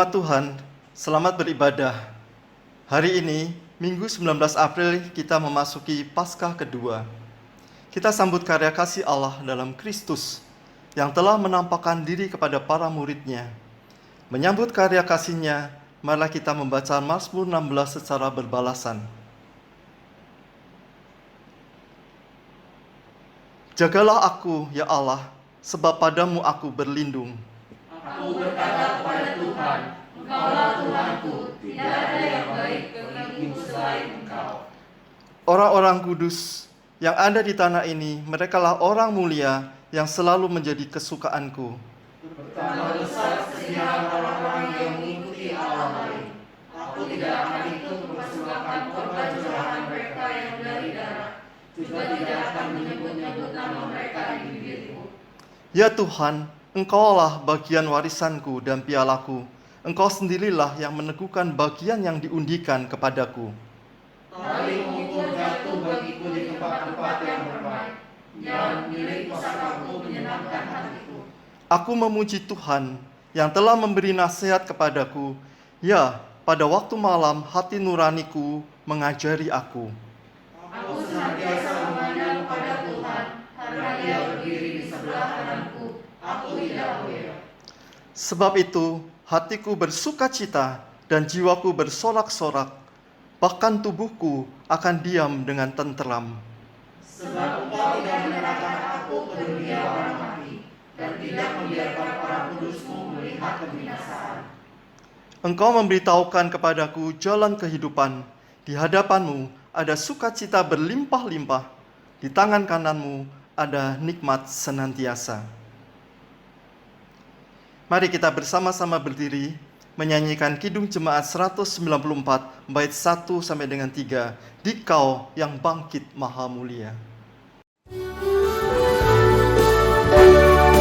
Umat Tuhan, selamat beribadah. Hari ini, Minggu 19 April, kita memasuki Paskah kedua. Kita sambut karya kasih Allah dalam Kristus yang telah menampakkan diri kepada para murid-Nya. Menyambut karya kasih-Nya, marilah kita membaca Mazmur 16 secara berbalasan. Jagalah aku, ya Allah, sebab padamu aku berlindung. Aku berkata kepada Tuhan, Engkaulah Tuhanku, tidak ada yang baik bagiku selain Engkau. Orang-orang kudus yang ada di tanah ini, merekalah orang mulia yang selalu menjadi kesukaanku. Betapa besar kesetiaan orang-orang yang mengikuti Allah lain. Aku tidak akan ikut mempersembahkan korban curahan mereka yang dari darah, juga tidak akan menyebut-nyebut nama mereka di bibirku. Ya Tuhan, Engkaulah bagian warisanku dan pialaku. Engkau sendirilah yang meneguhkan bagian yang diundikan kepadaku. Tali pengukur jatuh bagiku di tempat-tempat yang terbaik, dan milik pusakaku menyenangkan hatiku. Aku memuji Tuhan yang telah memberi nasihat kepadaku. Ya, pada waktu malam hati nuraniku mengajari aku. Aku senantiasa memandang pada Tuhan, karena Dia berdiri di sebelah kananku. Aku tidak goyah. Sebab itu, hatiku bersukacita dan jiwaku bersorak-sorak. Bahkan tubuhku akan diam dengan tenteram. Sebab Engkau tidak menyerahkan aku ke dunia orang mati, dan tidak membiarkan orang kudusmu melihat kebinasaan. Engkau memberitahukan kepadaku jalan kehidupan. Di hadapanmu ada sukacita berlimpah-limpah. Di tangan kananmu ada nikmat senantiasa. Mari kita bersama-sama berdiri menyanyikan Kidung Jemaat 194 bait 1 sampai dengan 3. Dikau yang bangkit maha mulia. Oh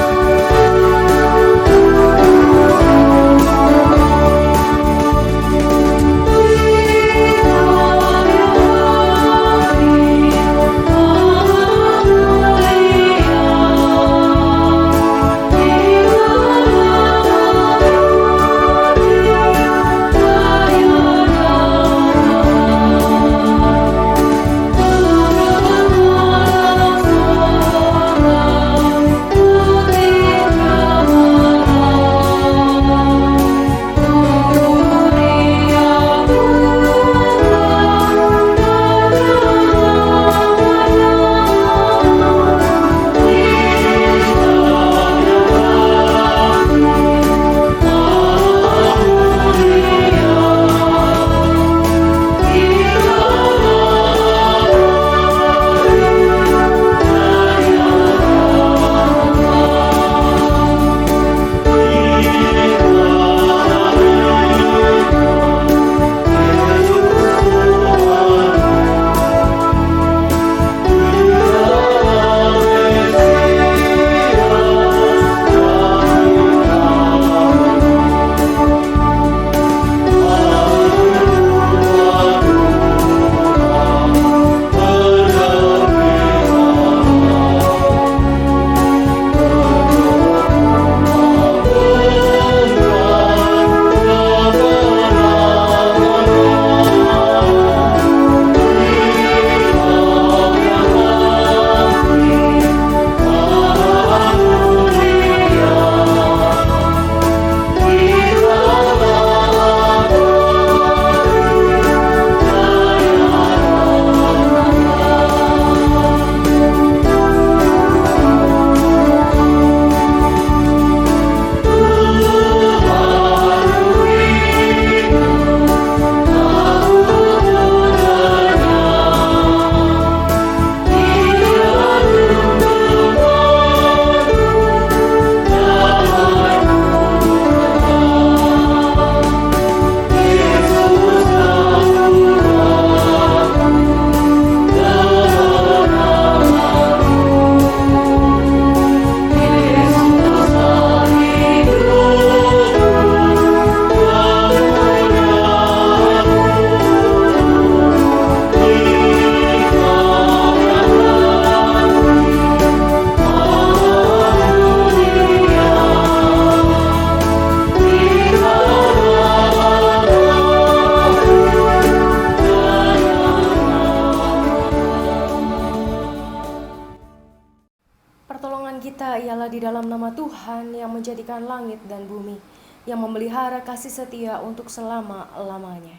Berdoalah di dalam nama Tuhan yang menjadikan langit dan bumi, yang memelihara kasih setia untuk selama-lamanya.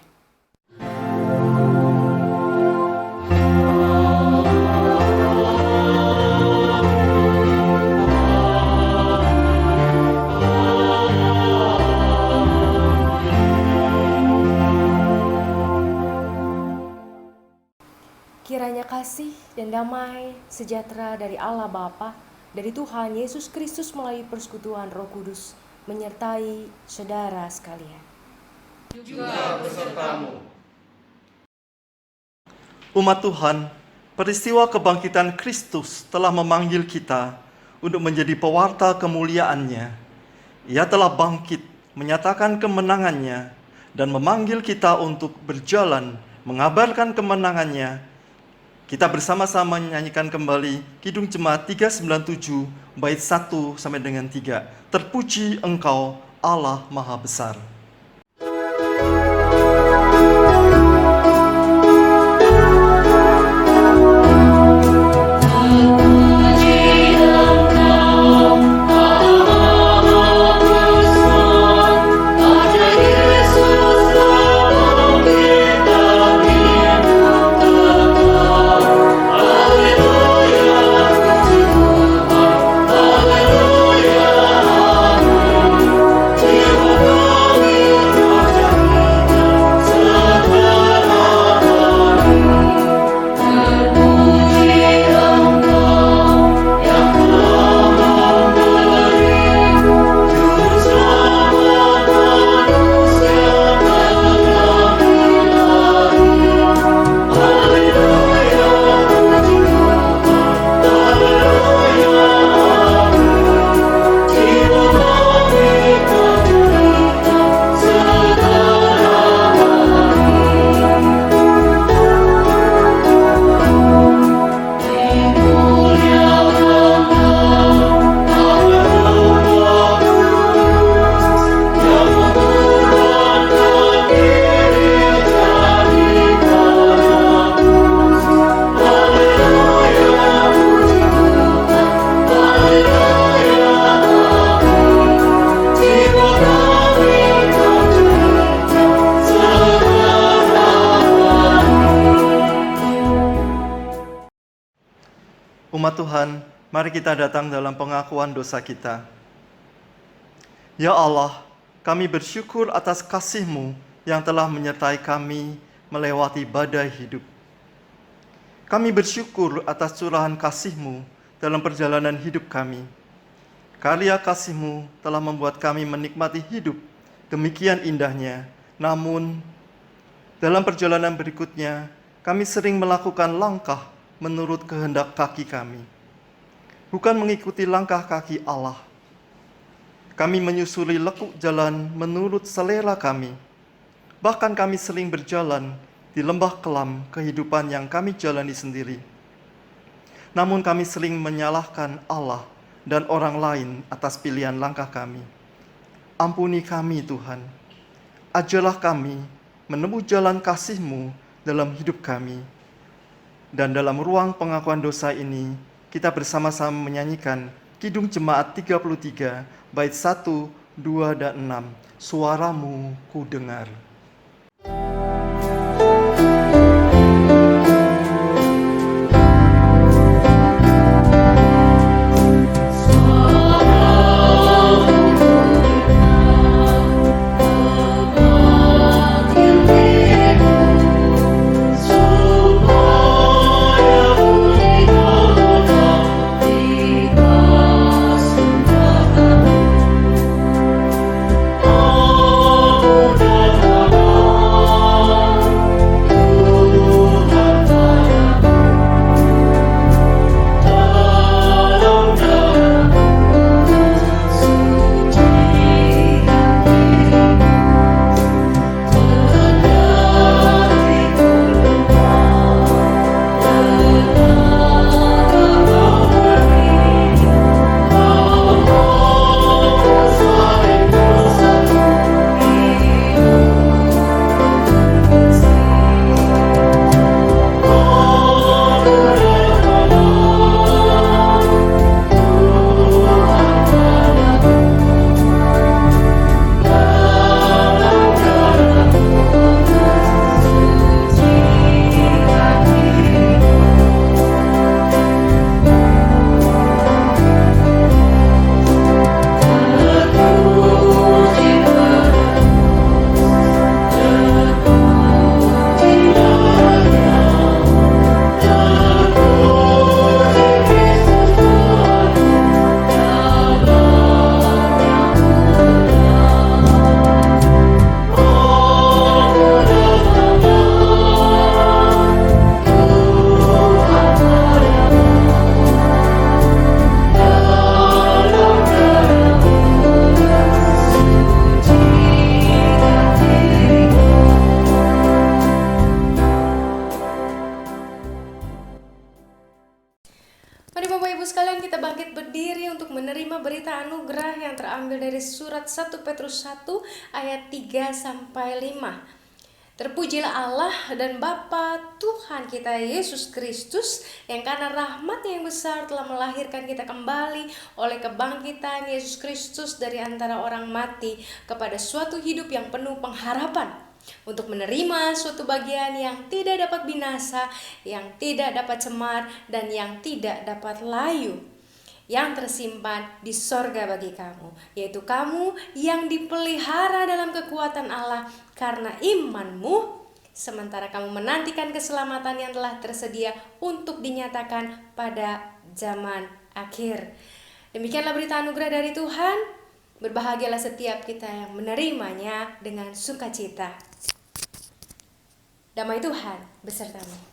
Kiranya kasih dan damai sejahtera dari Allah Bapa, dari Tuhan Yesus Kristus melalui persekutuan Roh Kudus, menyertai saudara sekalian. Juga besertamu. Umat Tuhan, peristiwa kebangkitan Kristus telah memanggil kita untuk menjadi pewarta kemuliaan-Nya. Ia telah bangkit, menyatakan kemenangan-Nya, dan memanggil kita untuk berjalan, mengabarkan kemenangan-Nya. Kita bersama-sama menyanyikan kembali Kidung Jemaat 397 bait 1 sampai dengan 3. Terpuji Engkau Allah Maha Besar. Umat Tuhan, mari kita datang dalam pengakuan dosa kita. Ya Allah, kami bersyukur atas kasih-Mu yang telah menyertai kami melewati badai hidup. Kami bersyukur atas curahan kasih-Mu dalam perjalanan hidup kami. Karya kasih-Mu telah membuat kami menikmati hidup demikian indahnya. Namun, dalam perjalanan berikutnya, kami sering melakukan langkah menurut kehendak kaki kami, bukan mengikuti langkah kaki Allah. Kami menyusuri lekuk jalan menurut selera kami. Bahkan kami sering berjalan di lembah kelam kehidupan yang kami jalani sendiri. Namun kami sering menyalahkan Allah dan orang lain atas pilihan langkah kami. Ampuni kami Tuhan. Ajarlah kami menempuh jalan kasih-Mu dalam hidup kami. Dan dalam ruang pengakuan dosa ini, kita bersama-sama menyanyikan Kidung Jemaat 33, bait 1, 2, dan 6. Suara-Mu ku dengar. Oh, kita bangkit berdiri untuk menerima berita anugerah yang terambil dari surat 1 Petrus 1 ayat 3-5. Terpujilah Allah dan Bapa Tuhan kita Yesus Kristus, yang karena rahmat-Nya yang besar telah melahirkan kita kembali oleh kebangkitan Yesus Kristus dari antara orang mati kepada suatu hidup yang penuh pengharapan, untuk menerima suatu bagian yang tidak dapat binasa, yang tidak dapat cemar, dan yang tidak dapat layu, yang tersimpan di sorga bagi kamu, yaitu kamu yang dipelihara dalam kekuatan Allah karena imanmu, sementara kamu menantikan keselamatan yang telah tersedia untuk dinyatakan pada zaman akhir. Demikianlah berita anugerah dari Tuhan. Berbahagialah setiap kita yang menerimanya dengan sukacita. Damai Tuhan besertamu.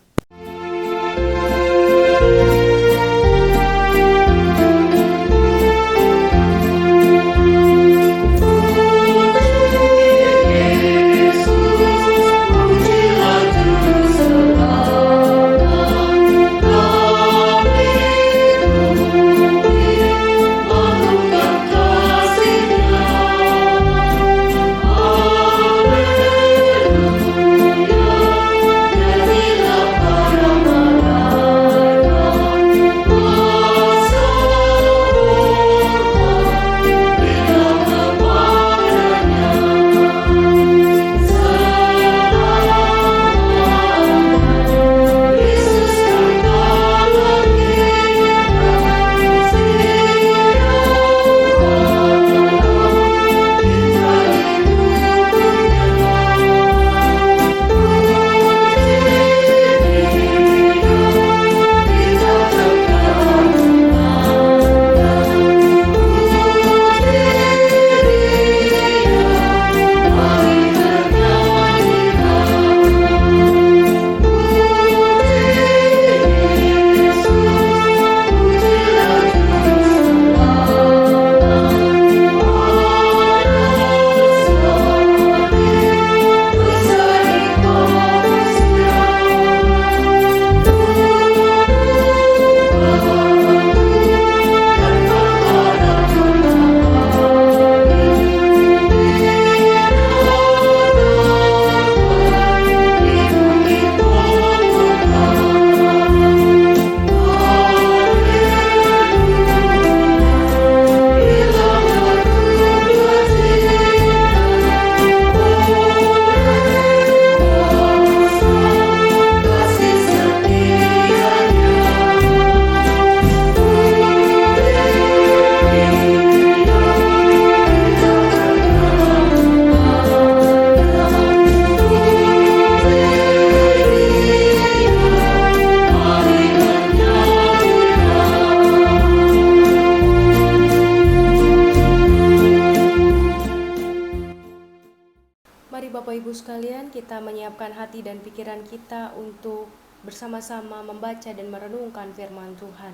Mari Bapak Ibu sekalian, kita menyiapkan hati dan pikiran kita untuk bersama-sama membaca dan merenungkan firman Tuhan.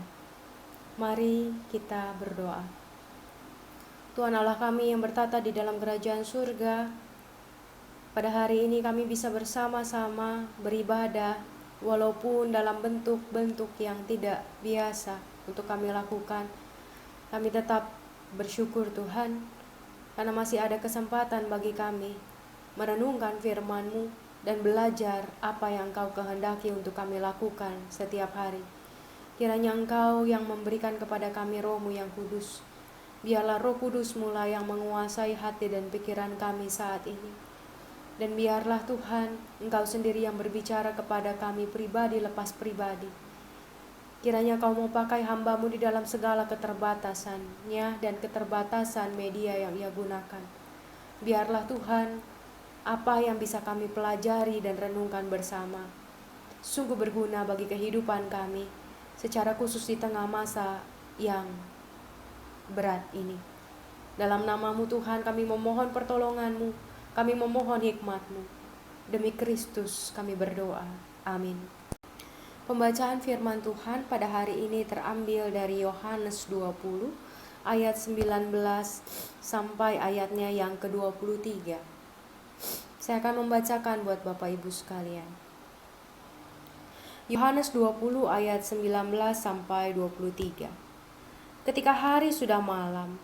Mari kita berdoa. Tuhan Allah kami yang bertata di dalam kerajaan surga, pada hari ini kami bisa bersama-sama beribadah walaupun dalam bentuk-bentuk yang tidak biasa untuk kami lakukan. Kami tetap bersyukur Tuhan, karena masih ada kesempatan bagi kami merenungkan firman-Mu dan belajar apa yang Engkau kehendaki untuk kami lakukan setiap hari. Kiranya Engkau yang memberikan kepada kami Roh-Mu yang kudus. Biarlah Roh Kudus mulai yang menguasai hati dan pikiran kami saat ini. Dan biarlah Tuhan, Engkau sendiri yang berbicara kepada kami pribadi lepas pribadi. Kiranya Kau mau pakai hamba-Mu di dalam segala keterbatasannya dan keterbatasan media yang Ia gunakan. Biarlah Tuhan, apa yang bisa kami pelajari dan renungkan bersama sungguh berguna bagi kehidupan kami, secara khusus di tengah masa yang berat ini. Dalam nama-Mu Tuhan, kami memohon pertolongan-Mu, kami memohon hikmat-Mu. Demi Kristus kami berdoa. Amin. Pembacaan firman Tuhan pada hari ini terambil dari Yohanes 20 ayat 19 sampai ayatnya yang ke-23. Saya akan membacakan buat Bapak Ibu sekalian. Yohanes 20 ayat 19 sampai 23. Ketika hari sudah malam,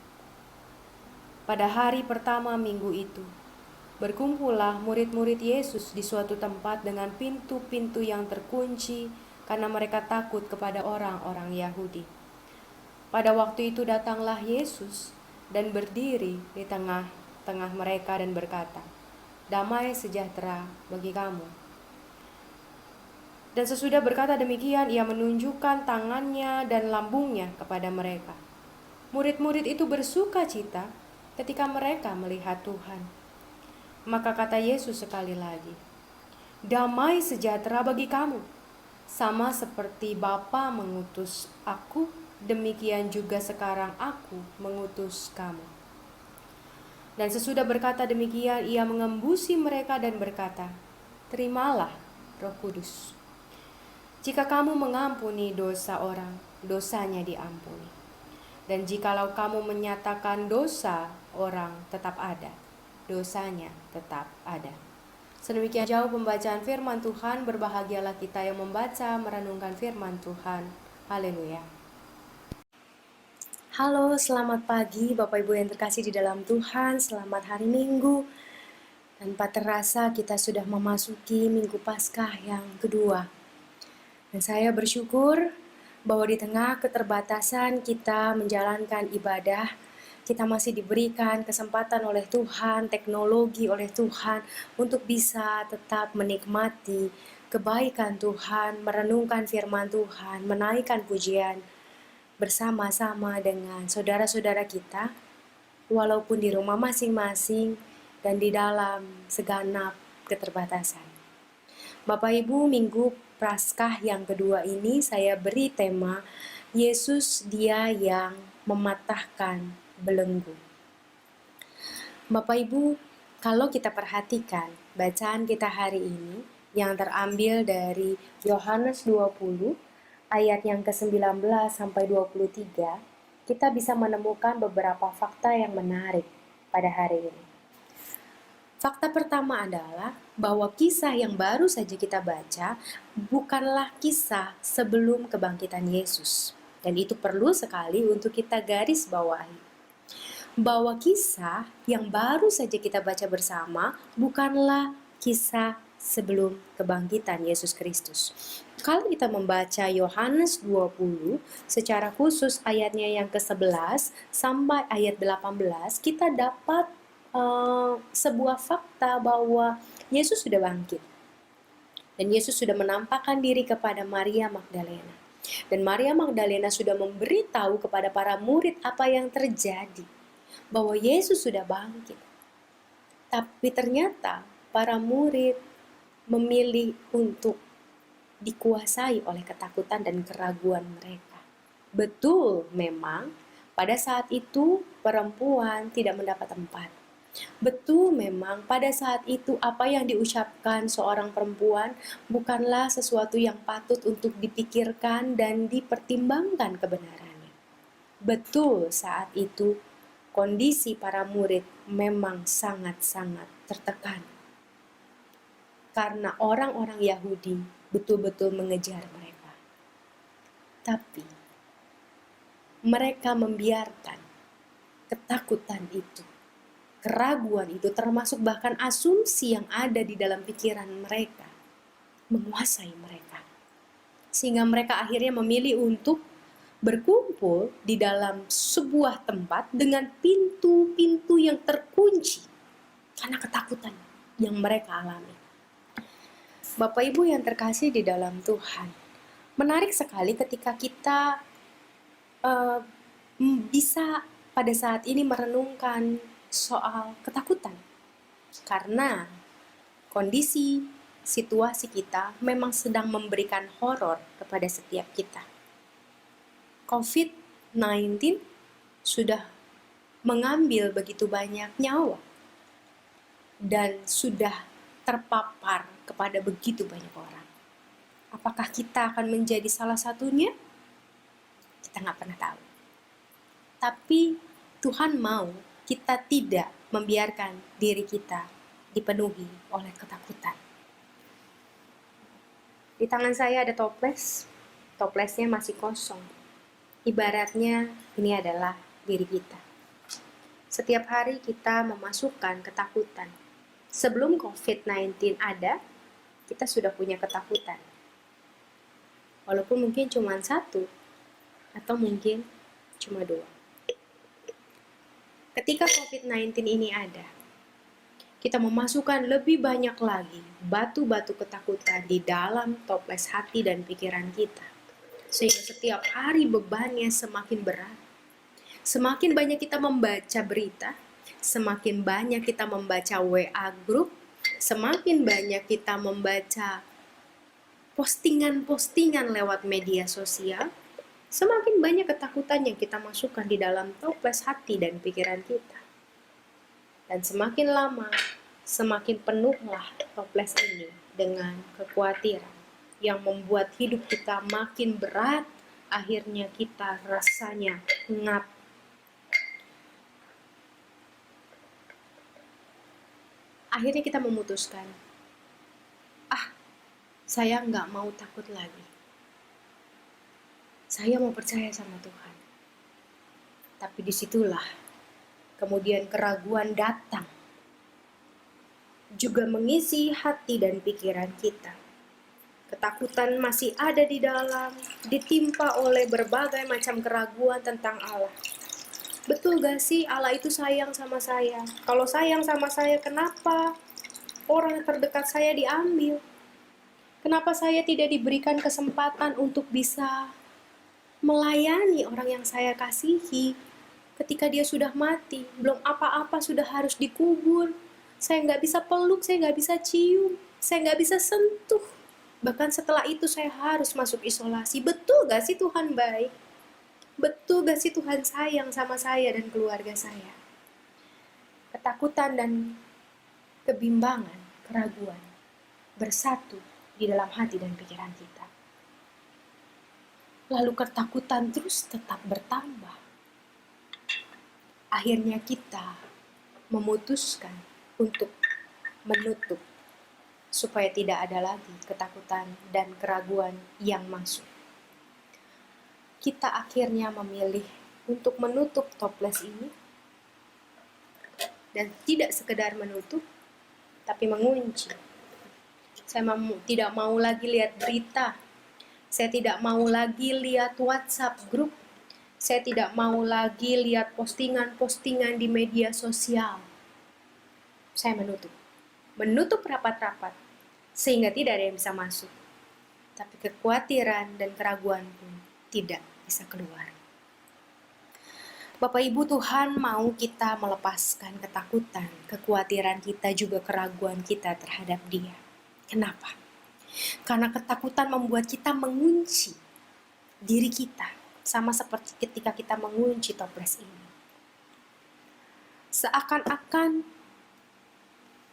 pada hari pertama minggu itu, berkumpullah murid-murid Yesus di suatu tempat dengan pintu-pintu yang terkunci karena mereka takut kepada orang-orang Yahudi. Pada waktu itu datanglah Yesus dan berdiri di tengah-tengah mereka dan berkata, "Damai sejahtera bagi kamu." Dan sesudah berkata demikian, ia menunjukkan tangannya dan lambungnya kepada mereka. Murid-murid itu bersuka cita ketika mereka melihat Tuhan. Maka kata Yesus sekali lagi, "Damai sejahtera bagi kamu. Sama seperti Bapa mengutus aku, demikian juga sekarang aku mengutus kamu." Dan sesudah berkata demikian, ia mengembusi mereka dan berkata, "Terimalah Roh Kudus. Jika kamu mengampuni dosa orang, dosanya diampuni. Dan jikalau kamu menyatakan dosa orang tetap ada, dosanya tetap ada." Sedemikian jauh pembacaan firman Tuhan. Berbahagialah kita yang membaca, merenungkan firman Tuhan. Haleluya. Halo, selamat pagi Bapak Ibu yang terkasih di dalam Tuhan. Selamat hari Minggu. Tanpa terasa kita sudah memasuki Minggu Paskah yang kedua. Dan saya bersyukur bahwa di tengah keterbatasan kita menjalankan ibadah, kita masih diberikan kesempatan oleh Tuhan, teknologi oleh Tuhan untuk bisa tetap menikmati kebaikan Tuhan, merenungkan firman Tuhan, menaikkan pujian bersama-sama dengan saudara-saudara kita, walaupun di rumah masing-masing dan di dalam segenap keterbatasan. Bapak Ibu, Minggu Paskah yang kedua ini saya beri tema Yesus Dia yang mematahkan belenggu. Bapak Ibu, kalau kita perhatikan bacaan kita hari ini yang terambil dari Yohanes 20 ayat yang ke-19 sampai 23, kita bisa menemukan beberapa fakta yang menarik pada hari ini. Fakta pertama adalah bahwa kisah yang baru saja kita baca bukanlah kisah sebelum kebangkitan Yesus. Dan itu perlu sekali untuk kita garis bawahi. Bahwa kisah yang baru saja kita baca bersama bukanlah kisah sebelum kebangkitan Yesus Kristus. Kalau kita membaca Yohanes 20 secara khusus ayatnya yang ke-11 sampai ayat 18, kita dapat sebuah fakta bahwa Yesus sudah bangkit. Dan Yesus sudah menampakkan diri kepada Maria Magdalena. Dan Maria Magdalena sudah memberitahu kepada para murid apa yang terjadi. Bahwa Yesus sudah bangkit. Tapi ternyata para murid memilih untuk dikuasai oleh ketakutan dan keraguan mereka. Betul, memang pada saat itu perempuan tidak mendapat tempat. Betul, memang pada saat itu apa yang diucapkan seorang perempuan bukanlah sesuatu yang patut untuk dipikirkan dan dipertimbangkan kebenarannya. Betul, saat itu kondisi para murid memang sangat-sangat tertekan. Karena orang-orang Yahudi betul-betul mengejar mereka. Tapi mereka membiarkan ketakutan itu, keraguan itu, termasuk bahkan asumsi yang ada di dalam pikiran mereka, menguasai mereka. Sehingga mereka akhirnya memilih untuk berkumpul di dalam sebuah tempat dengan pintu-pintu yang terkunci karena ketakutan yang mereka alami. Bapak Ibu yang terkasih di dalam Tuhan, menarik sekali ketika kita bisa pada saat ini merenungkan soal ketakutan. Karena kondisi situasi kita memang sedang memberikan horor kepada setiap kita. COVID-19 sudah mengambil begitu banyak nyawa dan sudah terpapar kepada begitu banyak orang. Apakah kita akan menjadi salah satunya? Kita nggak pernah tahu. Tapi Tuhan mau kita tidak membiarkan diri kita dipenuhi oleh ketakutan. Di tangan saya ada toples. Toplesnya masih kosong. Ibaratnya ini adalah diri kita. Setiap hari kita memasukkan ketakutan. Sebelum COVID-19 ada, kita sudah punya ketakutan. Walaupun mungkin cuma satu, atau mungkin cuma dua. Ketika COVID-19 ini ada, kita memasukkan lebih banyak lagi batu-batu ketakutan di dalam toples hati dan pikiran kita. Sehingga setiap hari bebannya semakin berat. Semakin banyak kita membaca berita, semakin banyak kita membaca WA group, semakin banyak kita membaca postingan-postingan lewat media sosial, semakin banyak ketakutan yang kita masukkan di dalam toples hati dan pikiran kita. Dan semakin lama, semakin penuhlah toples ini dengan kekhawatiran yang membuat hidup kita makin berat. Akhirnya kita rasanya ngap. Akhirnya kita memutuskan, saya nggak mau takut lagi. Saya mau percaya sama Tuhan. Tapi disitulah kemudian keraguan datang, juga mengisi hati dan pikiran kita. Ketakutan masih ada di dalam, ditimpa oleh berbagai macam keraguan tentang Allah. Betul gak sih Allah itu sayang sama saya? Kalau sayang sama saya, kenapa orang terdekat saya diambil? Kenapa saya tidak diberikan kesempatan untuk bisa melayani orang yang saya kasihi ketika dia sudah mati? Belum apa-apa sudah harus dikubur. Saya nggak bisa peluk, saya nggak bisa cium, saya nggak bisa sentuh. Bahkan setelah itu saya harus masuk isolasi. Betul gak sih Tuhan baik? Betul gak sih Tuhan sayang sama saya dan keluarga saya? Ketakutan dan kebimbangan, keraguan bersatu di dalam hati dan pikiran kita. Lalu ketakutan terus tetap bertambah. Akhirnya kita memutuskan untuk menutup supaya tidak ada lagi ketakutan dan keraguan yang masuk. Kita akhirnya memilih untuk menutup toples ini, dan tidak sekedar menutup, tapi mengunci. Saya tidak mau lagi lihat berita, saya tidak mau lagi lihat WhatsApp grup, saya tidak mau lagi lihat postingan-postingan di media sosial. Saya menutup rapat-rapat, sehingga tidak ada yang bisa masuk. Tapi kekhawatiran dan keraguan pun tidak bisa keluar. Bapak Ibu, Tuhan mau kita melepaskan ketakutan, kekhawatiran kita, juga keraguan kita terhadap Dia. Kenapa? Karena ketakutan membuat kita mengunci diri kita, sama seperti ketika kita mengunci toples ini. Seakan-akan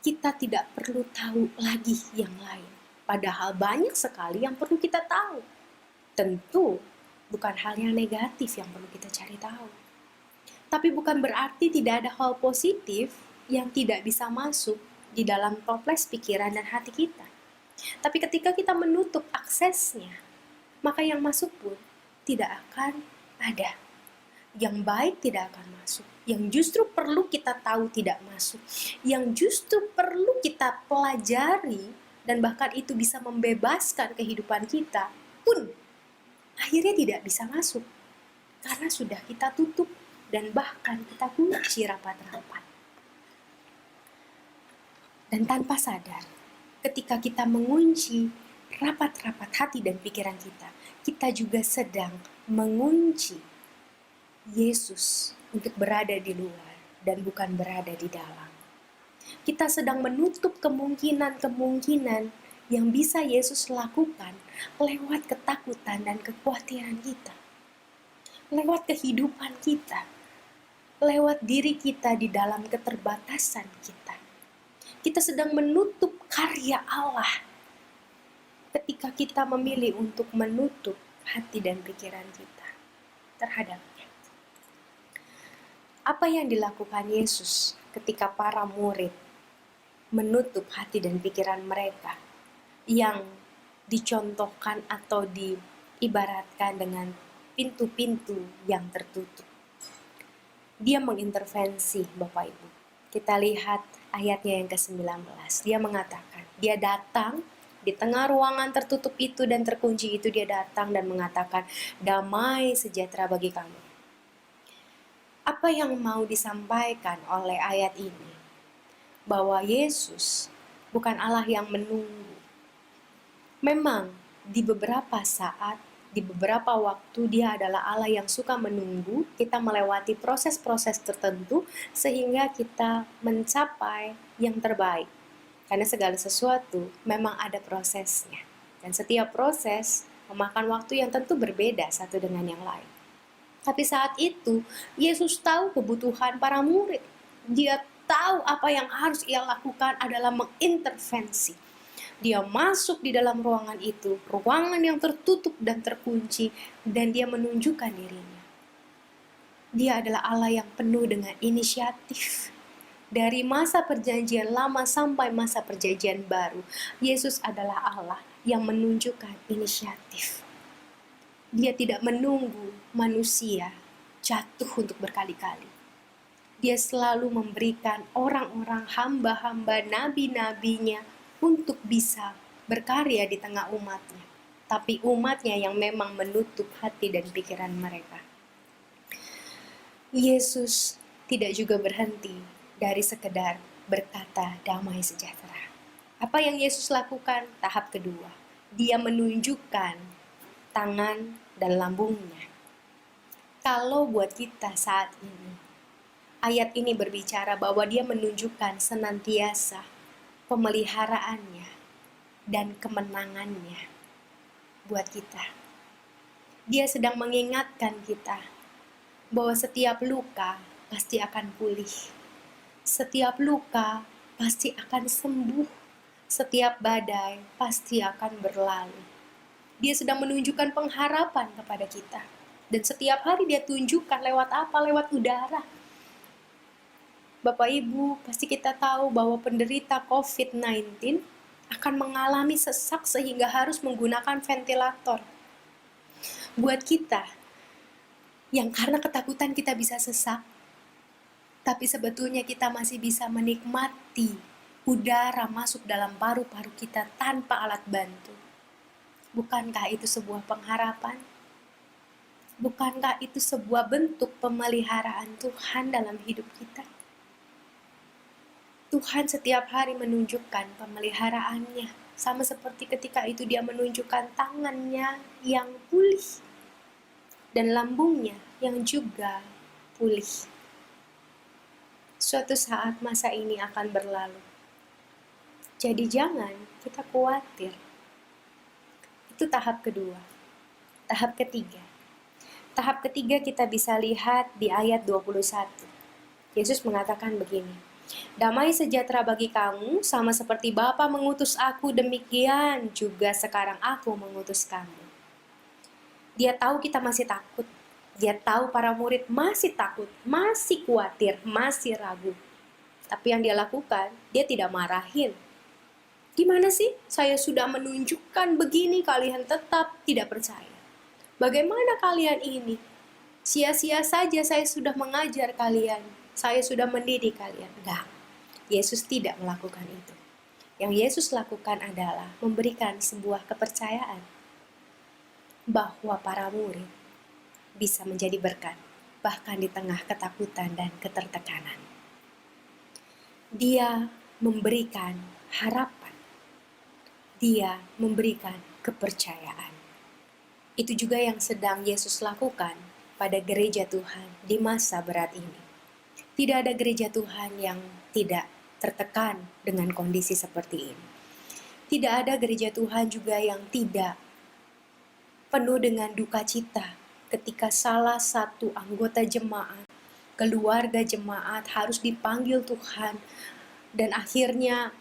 kita tidak perlu tahu lagi yang lain. Padahal banyak sekali yang perlu kita tahu. Tentu bukan hal yang negatif yang perlu kita cari tahu. Tapi bukan berarti tidak ada hal positif yang tidak bisa masuk di dalam toples pikiran dan hati kita. Tapi ketika kita menutup aksesnya, maka yang masuk pun tidak akan ada. Yang baik tidak akan masuk. Yang justru perlu kita tahu tidak masuk. Yang justru perlu kita pelajari dan bahkan itu bisa membebaskan kehidupan kita pun akhirnya tidak bisa masuk. Karena sudah kita tutup dan bahkan kita kunci rapat-rapat. Dan tanpa sadar, ketika kita mengunci rapat-rapat hati dan pikiran kita, kita juga sedang mengunci Yesus untuk berada di luar dan bukan berada di dalam. Kita sedang menutup kemungkinan-kemungkinan yang bisa Yesus lakukan lewat ketakutan dan kekhawatiran kita. Lewat kehidupan kita. Lewat diri kita di dalam keterbatasan kita. Kita sedang menutup karya Allah ketika kita memilih untuk menutup hati dan pikiran kita terhadapnya. Apa yang dilakukan Yesus ketika para murid menutup hati dan pikiran mereka yang dicontohkan atau diibaratkan dengan pintu-pintu yang tertutup. Dia mengintervensi, Bapak Ibu. Kita lihat ayatnya yang ke-19. Dia mengatakan, dia datang di tengah ruangan tertutup itu dan terkunci itu, dia datang dan mengatakan, damai sejahtera bagi kamu. Apa yang mau disampaikan oleh ayat ini? Bahwa Yesus bukan Allah yang menunggu. Memang di beberapa saat, di beberapa waktu dia adalah Allah yang suka menunggu kita melewati proses-proses tertentu sehingga kita mencapai yang terbaik. Karena segala sesuatu memang ada prosesnya. Dan setiap proses memakan waktu yang tentu berbeda satu dengan yang lain. Tapi saat itu Yesus tahu kebutuhan para murid. Dia tahu apa yang harus ia lakukan adalah mengintervensi. Dia masuk di dalam ruangan itu, ruangan yang tertutup dan terkunci, dan dia menunjukkan dirinya. Dia adalah Allah yang penuh dengan inisiatif. Dari masa perjanjian lama sampai masa perjanjian baru, Yesus adalah Allah yang menunjukkan inisiatif. Dia tidak menunggu manusia jatuh untuk berkali-kali. Dia selalu memberikan orang-orang hamba-hamba nabi-nabinya untuk bisa berkarya di tengah umatnya. Tapi umatnya yang memang menutup hati dan pikiran mereka. Yesus tidak juga berhenti dari sekedar berkata damai sejahtera. Apa yang Yesus lakukan? Tahap kedua. Dia menunjukkan tangan dan lambungnya. Kalau buat kita saat ini, ayat ini berbicara bahwa dia menunjukkan senantiasa pemeliharaannya dan kemenangannya buat kita. Dia sedang mengingatkan kita bahwa setiap luka pasti akan pulih. Setiap luka pasti akan sembuh. Setiap badai pasti akan berlalu. Dia sedang menunjukkan pengharapan kepada kita. Dan setiap hari dia tunjukkan lewat apa? Lewat udara. Bapak Ibu, pasti kita tahu bahwa penderita COVID-19 akan mengalami sesak sehingga harus menggunakan ventilator. Buat kita, yang karena ketakutan kita bisa sesak, tapi sebetulnya kita masih bisa menikmati udara masuk dalam paru-paru kita tanpa alat bantu. Bukankah itu sebuah pengharapan? Bukankah itu sebuah bentuk pemeliharaan Tuhan dalam hidup kita? Tuhan setiap hari menunjukkan pemeliharaannya. Sama seperti ketika itu dia menunjukkan tangannya yang pulih. Dan lambungnya yang juga pulih. Suatu saat masa ini akan berlalu. Jadi jangan kita khawatir. Itu tahap kedua. Tahap ketiga. Tahap ketiga kita bisa lihat di ayat 21. Yesus mengatakan begini. Damai sejahtera bagi kamu, sama seperti Bapa mengutus aku, demikian juga sekarang aku mengutus kamu. Dia tahu kita masih takut. Dia tahu para murid masih takut, masih khawatir, masih ragu. Tapi yang dia lakukan, dia tidak marahin. Gimana sih? Saya sudah menunjukkan begini, kalian tetap tidak percaya. Bagaimana kalian ini? Sia-sia saja saya sudah mengajar kalian. Saya sudah mendidik kalian. Enggak, Yesus tidak melakukan itu. Yang Yesus lakukan adalah memberikan sebuah kepercayaan bahwa para murid bisa menjadi berkat, bahkan di tengah ketakutan dan ketertekanan. Dia memberikan harapan. Dia memberikan kepercayaan. Itu juga yang sedang Yesus lakukan pada gereja Tuhan di masa berat ini. Tidak ada gereja Tuhan yang tidak tertekan dengan kondisi seperti ini. Tidak ada gereja Tuhan juga yang tidak penuh dengan duka cita ketika salah satu anggota jemaat, keluarga jemaat harus dipanggil Tuhan dan akhirnya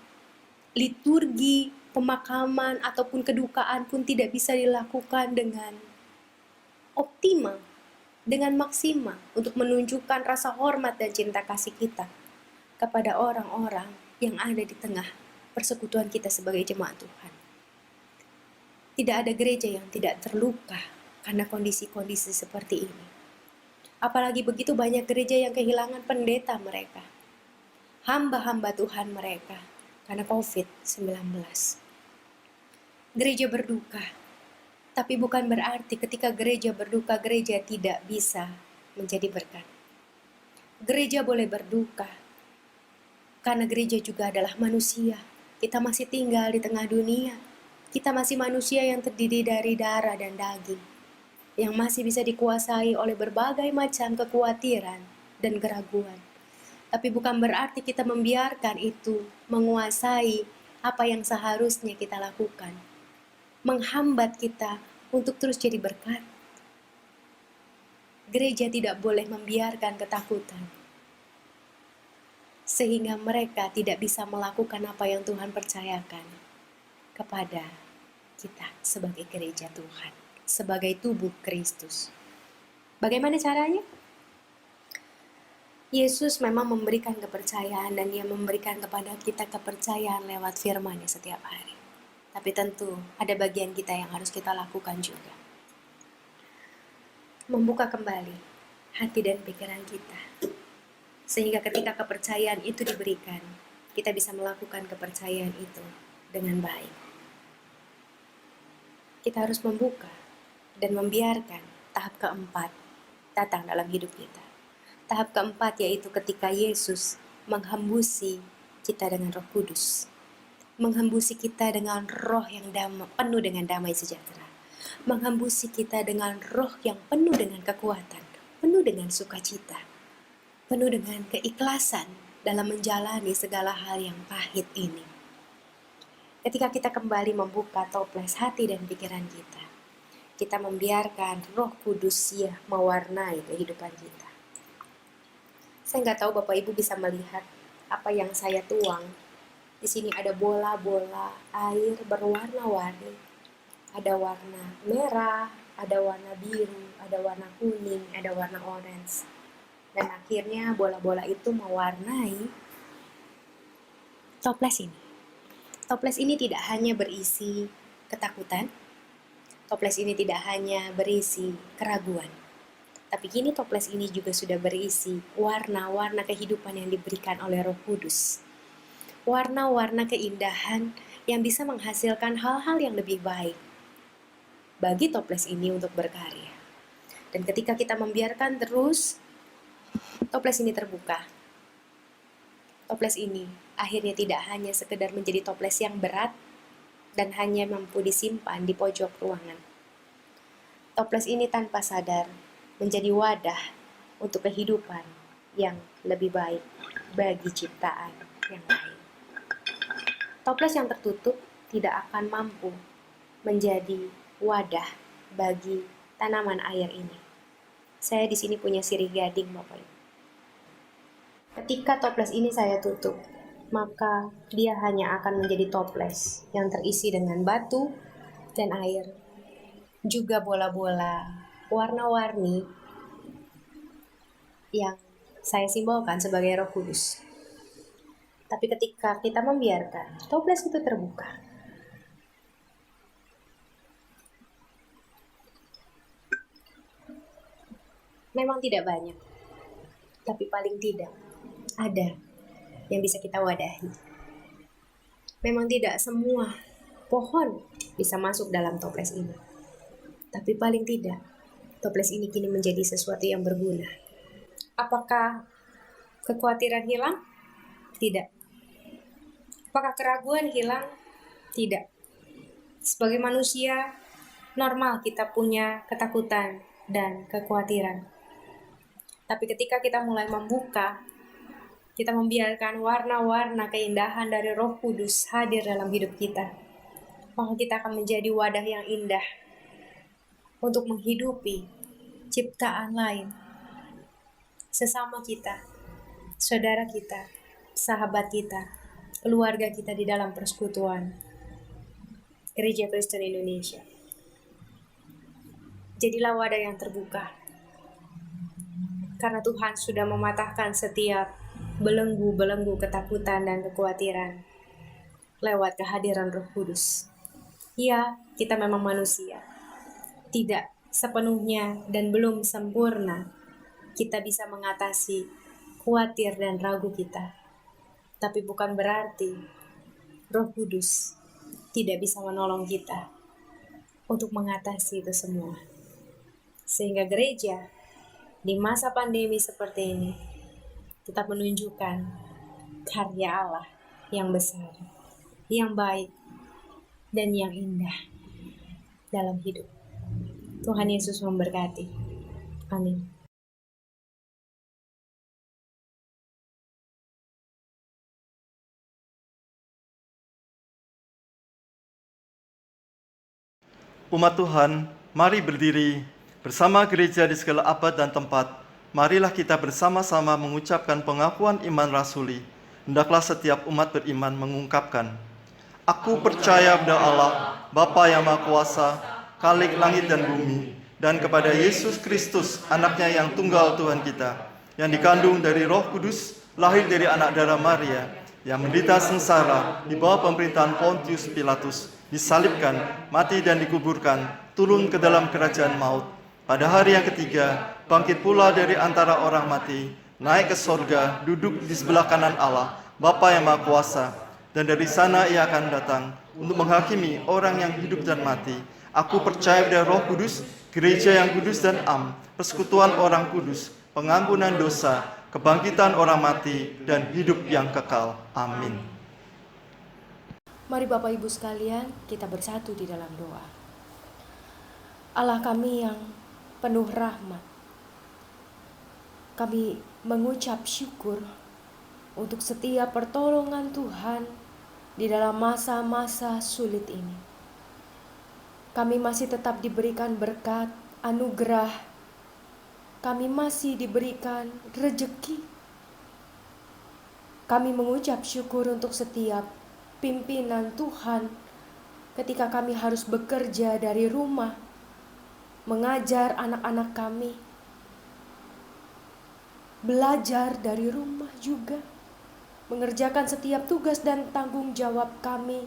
liturgi, pemakaman ataupun kedukaan pun tidak bisa dilakukan dengan optimal, dengan maksimal untuk menunjukkan rasa hormat dan cinta kasih kita kepada orang-orang yang ada di tengah persekutuan kita sebagai jemaat Tuhan. Tidak ada gereja yang tidak terluka karena kondisi-kondisi seperti ini. Apalagi begitu banyak gereja yang kehilangan pendeta mereka, hamba-hamba Tuhan mereka, karena COVID-19. Gereja berduka, tapi bukan berarti ketika gereja berduka, gereja tidak bisa menjadi berkat. Gereja boleh berduka, karena gereja juga adalah manusia. Kita masih tinggal di tengah dunia. Kita masih manusia yang terdiri dari darah dan daging, yang masih bisa dikuasai oleh berbagai macam kekhawatiran dan keraguan. Tapi bukan berarti kita membiarkan itu menguasai apa yang seharusnya kita lakukan, menghambat kita untuk terus jadi berkat. Gereja tidak boleh membiarkan ketakutan, sehingga mereka tidak bisa melakukan apa yang Tuhan percayakan kepada kita sebagai gereja Tuhan, sebagai tubuh Kristus. Bagaimana caranya? Yesus memang memberikan kepercayaan, dan Dia memberikan kepada kita kepercayaan lewat firman-Nya setiap hari. Tapi tentu ada bagian kita yang harus kita lakukan juga. Membuka kembali hati dan pikiran kita, sehingga ketika kepercayaan itu diberikan, kita bisa melakukan kepercayaan itu dengan baik. Kita harus membuka dan membiarkan tahap keempat datang dalam hidup kita. Tahap keempat yaitu ketika Yesus menghembusi kita dengan Roh Kudus. Menghembusi kita dengan roh yang penuh dengan damai sejahtera. Menghembusi kita dengan roh yang penuh dengan kekuatan, penuh dengan sukacita, penuh dengan keikhlasan dalam menjalani segala hal yang pahit ini. Ketika kita kembali membuka toples hati dan pikiran kita membiarkan Roh Kudus mewarnai kehidupan kita. Saya nggak tahu Bapak Ibu bisa melihat apa yang saya tuang. Di sini ada bola-bola air berwarna-warni. Ada warna merah, ada warna biru, ada warna kuning, ada warna orange. Dan akhirnya bola-bola itu mewarnai toples ini. Toples ini tidak hanya berisi ketakutan. Toples ini tidak hanya berisi keraguan. Tapi kini toples ini juga sudah berisi warna-warna kehidupan yang diberikan oleh Roh Kudus. Warna-warna keindahan yang bisa menghasilkan hal-hal yang lebih baik bagi toples ini untuk berkarya. Dan ketika kita membiarkan terus toples ini terbuka, toples ini akhirnya tidak hanya sekedar menjadi toples yang berat dan hanya mampu disimpan di pojok ruangan. Toples ini tanpa sadar menjadi wadah untuk kehidupan yang lebih baik bagi ciptaan yang lain. Toples yang tertutup tidak akan mampu menjadi wadah bagi tanaman air ini. Saya di sini punya sirih gading, Bapak Ibu. Ketika toples ini saya tutup, maka dia hanya akan menjadi toples yang terisi dengan batu dan air, juga bola-bola warna-warni yang saya simbolkan sebagai Roh Kudus. Tapi ketika kita membiarkan toples itu terbuka, memang tidak banyak, tapi paling tidak ada yang bisa kita wadahi. Memang tidak semua pohon bisa masuk dalam toples ini, tapi paling tidak toples ini kini menjadi sesuatu yang berguna. Apakah kekhawatiran hilang? Tidak. Apakah keraguan hilang? Tidak. Sebagai manusia, normal kita punya ketakutan dan kekhawatiran. Tapi ketika kita mulai membuka, kita membiarkan warna-warna keindahan dari Roh Kudus hadir dalam hidup kita, maka kita akan menjadi wadah yang indah untuk menghidupi ciptaan lain, sesama kita, saudara kita, sahabat kita, keluarga kita di dalam persekutuan Gereja Kristen Indonesia. Jadilah wadah yang terbuka, karena Tuhan sudah mematahkan setiap belenggu-belenggu ketakutan dan kekhawatiran lewat kehadiran Roh Kudus. Ya, kita memang manusia, tidak sepenuhnya dan belum sempurna, kita bisa mengatasi khawatir dan ragu kita. Tapi bukan berarti Roh Kudus tidak bisa menolong kita untuk mengatasi itu semua. Sehingga gereja di masa pandemi seperti ini tetap menunjukkan karya Allah yang besar, yang baik, dan yang indah dalam hidup. Tuhan Yesus memberkati. Amin. Umat Tuhan, mari berdiri bersama gereja di segala abad dan tempat. Marilah kita bersama-sama mengucapkan pengakuan iman rasuli. Hendaklah setiap umat beriman mengungkapkan, Aku percaya pada Allah, Bapa yang Maha Kuasa, Khalik langit dan bumi, dan kepada Yesus Kristus, anaknya yang tunggal Tuhan kita, yang dikandung dari Roh Kudus, lahir dari anak darah Maria, yang menderita sengsara di bawah pemerintahan Pontius Pilatus, disalibkan, mati dan dikuburkan, turun ke dalam kerajaan maut. Pada hari yang ketiga, bangkit pula dari antara orang mati, naik ke sorga, duduk di sebelah kanan Allah, Bapa yang Maha Kuasa, dan dari sana ia akan datang untuk menghakimi orang yang hidup dan mati. Aku percaya pada Roh Kudus, gereja yang kudus dan am, persekutuan orang kudus, pengampunan dosa, kebangkitan orang mati, dan hidup yang kekal. Amin. Mari Bapak Ibu sekalian, kita bersatu di dalam doa. Allah kami yang penuh rahmat, kami mengucap syukur untuk setiap pertolongan Tuhan di dalam masa-masa sulit ini. Kami masih tetap diberikan berkat, anugerah, kami masih diberikan rejeki. Kami mengucap syukur untuk setiap pimpinan Tuhan ketika kami harus bekerja dari rumah, mengajar anak-anak kami, belajar dari rumah juga, mengerjakan setiap tugas dan tanggung jawab kami.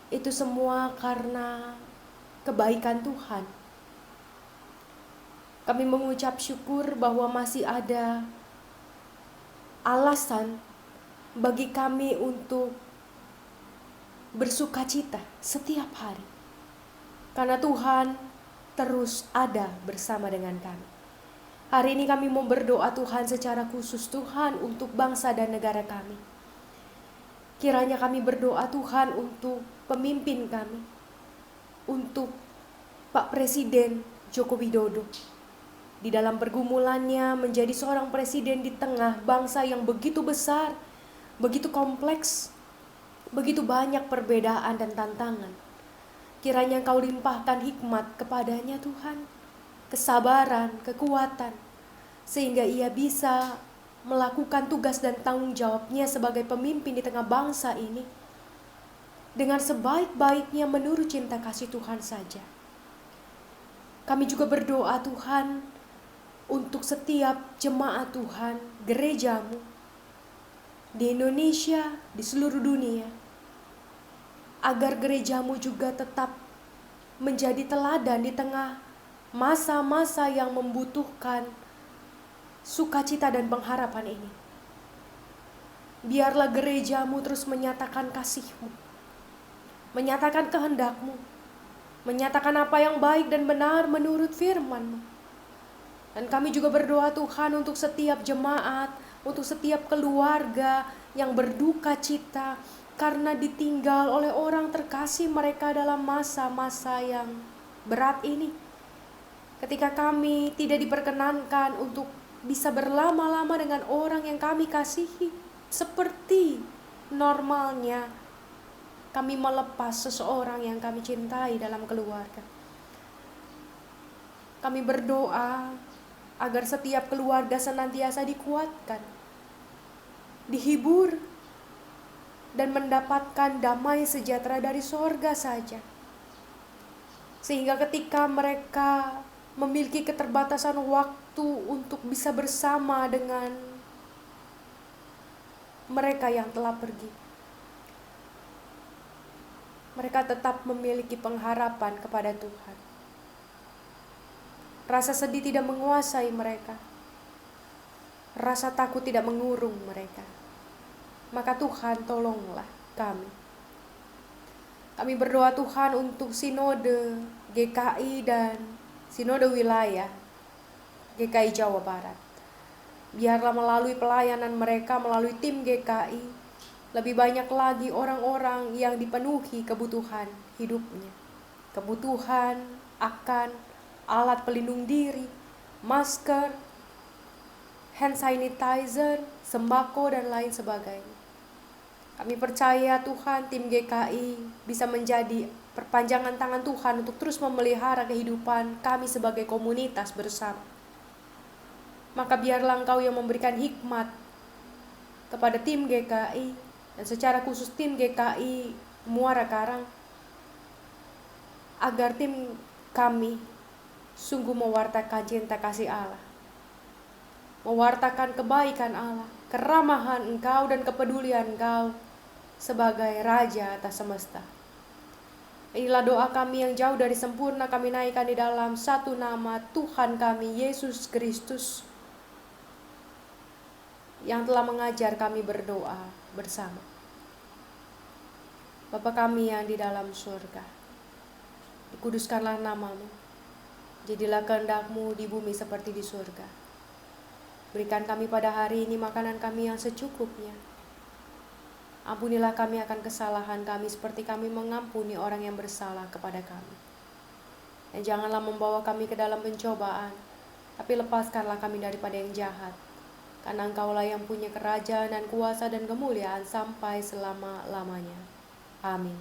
Itu semua karena kebaikan Tuhan. Kami mengucap syukur bahwa masih ada alasan bagi kami untuk bersukacita setiap hari, karena Tuhan terus ada bersama dengan kami. Hari ini kami mau berdoa Tuhan secara khusus, Tuhan, untuk bangsa dan negara kami. Kiranya kami berdoa Tuhan untuk pemimpin kami, untuk Pak Presiden Joko Widodo, di dalam pergumulannya menjadi seorang presiden di tengah bangsa yang begitu besar, begitu kompleks, begitu banyak perbedaan dan tantangan. Kiranya Engkau limpahkan hikmat kepadanya Tuhan, kesabaran, kekuatan, sehingga ia bisa melakukan tugas dan tanggung jawabnya sebagai pemimpin di tengah bangsa ini dengan sebaik-baiknya menurut cinta kasih Tuhan saja. Kami juga berdoa Tuhan untuk setiap jemaat Tuhan, gerejamu di Indonesia, di seluruh dunia, agar gerejamu juga tetap menjadi teladan di tengah masa-masa yang membutuhkan sukacita dan pengharapan ini. Biarlah gerejamu terus menyatakan kasih-Mu, menyatakan kehendak-Mu, menyatakan apa yang baik dan benar menurut firman-Mu. Dan kami juga berdoa Tuhan untuk setiap jemaat, untuk setiap keluarga yang berduka cita karena ditinggal oleh orang terkasih mereka dalam masa-masa yang berat ini. Ketika kami tidak diperkenankan untuk bisa berlama-lama dengan orang yang kami kasihi, seperti normalnya kami melepas seseorang yang kami cintai dalam keluarga. Kami berdoa agar setiap keluarga senantiasa dikuatkan, dihibur, dan mendapatkan damai sejahtera dari sorga saja. Sehingga ketika mereka memiliki keterbatasan waktu untuk bisa bersama dengan mereka yang telah pergi, mereka tetap memiliki pengharapan kepada Tuhan. Rasa sedih tidak menguasai mereka. Rasa takut tidak mengurung mereka. Maka Tuhan, tolonglah kami. Kami berdoa Tuhan untuk sinode GKI dan sinode wilayah GKI Jawa Barat. Biarlah melalui pelayanan mereka, melalui tim GKI, lebih banyak lagi orang-orang yang dipenuhi kebutuhan hidupnya. Kebutuhan akan alat pelindung diri, masker, hand sanitizer, sembako, dan lain sebagainya. Kami percaya Tuhan, tim GKI bisa menjadi perpanjangan tangan Tuhan untuk terus memelihara kehidupan kami sebagai komunitas bersama. Maka biarlah Engkau yang memberikan hikmat kepada tim GKI, dan secara khusus tim GKI Muara Karang, agar tim kami sungguh mewartakan cinta kasih Allah, mewartakan kebaikan Allah, keramahan Engkau dan kepedulian Engkau sebagai Raja atas semesta. Inilah doa kami yang jauh dari sempurna, kami naikkan di dalam satu nama Tuhan kami, Yesus Kristus, yang telah mengajar kami berdoa bersama. Bapa kami yang di dalam surga, dikuduskanlah namamu, jadilah kehendak-Mu di bumi seperti di surga. Berikan kami pada hari ini makanan kami yang secukupnya. Ampunilah kami akan kesalahan kami seperti kami mengampuni orang yang bersalah kepada kami. Dan janganlah membawa kami ke dalam pencobaan, tapi lepaskanlah kami daripada yang jahat. Karena Engkaulah yang punya kerajaan dan kuasa dan kemuliaan sampai selama-lamanya. Amin.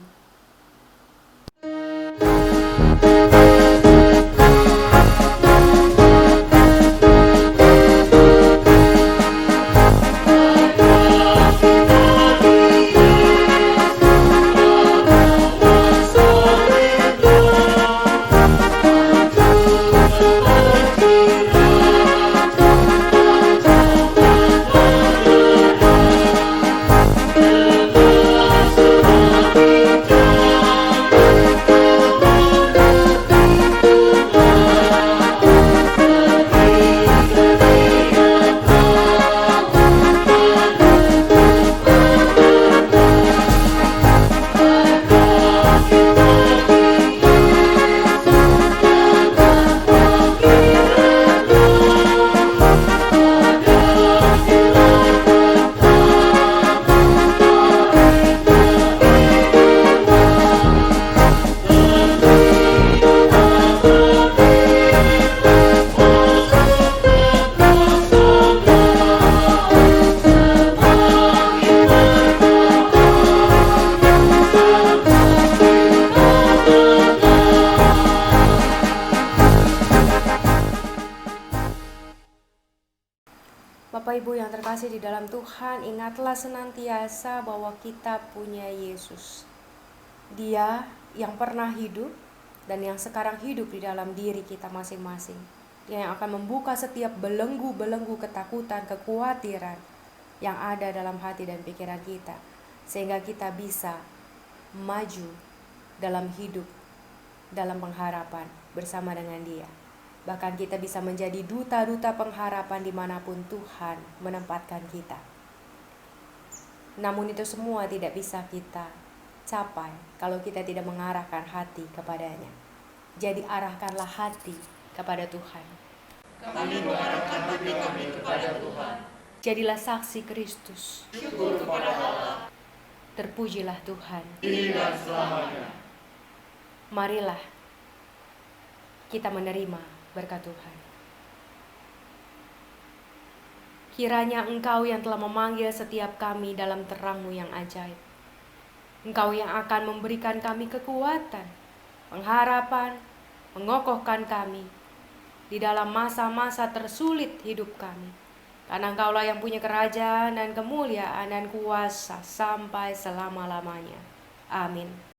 Bapak Ibu yang terkasih di dalam Tuhan, ingatlah senantiasa bahwa kita punya Yesus. Dia yang pernah hidup dan yang sekarang hidup di dalam diri kita masing-masing. Dia yang akan membuka setiap belenggu-belenggu ketakutan, kekhawatiran yang ada dalam hati dan pikiran kita, sehingga kita bisa maju dalam hidup, dalam pengharapan bersama dengan Dia. Bahkan kita bisa menjadi duta-duta pengharapan dimanapun Tuhan menempatkan kita. Namun itu semua tidak bisa kita capai kalau kita tidak mengarahkan hati kepadanya. Jadi arahkanlah hati kepada Tuhan. Kami mengarahkan hati kami kepada Tuhan. Jadilah saksi Kristus. Syukur kepada Allah. Terpujilah Tuhan. Kini dan selamanya. Marilah kita menerima berkat Tuhan. Kiranya Engkau yang telah memanggil setiap kami dalam terang-Mu yang ajaib. Engkau yang akan memberikan kami kekuatan, pengharapan, mengokohkan kami di dalam masa-masa tersulit hidup kami. Karena Engkaulah yang punya kerajaan dan kemuliaan dan kuasa sampai selama-lamanya. Amin.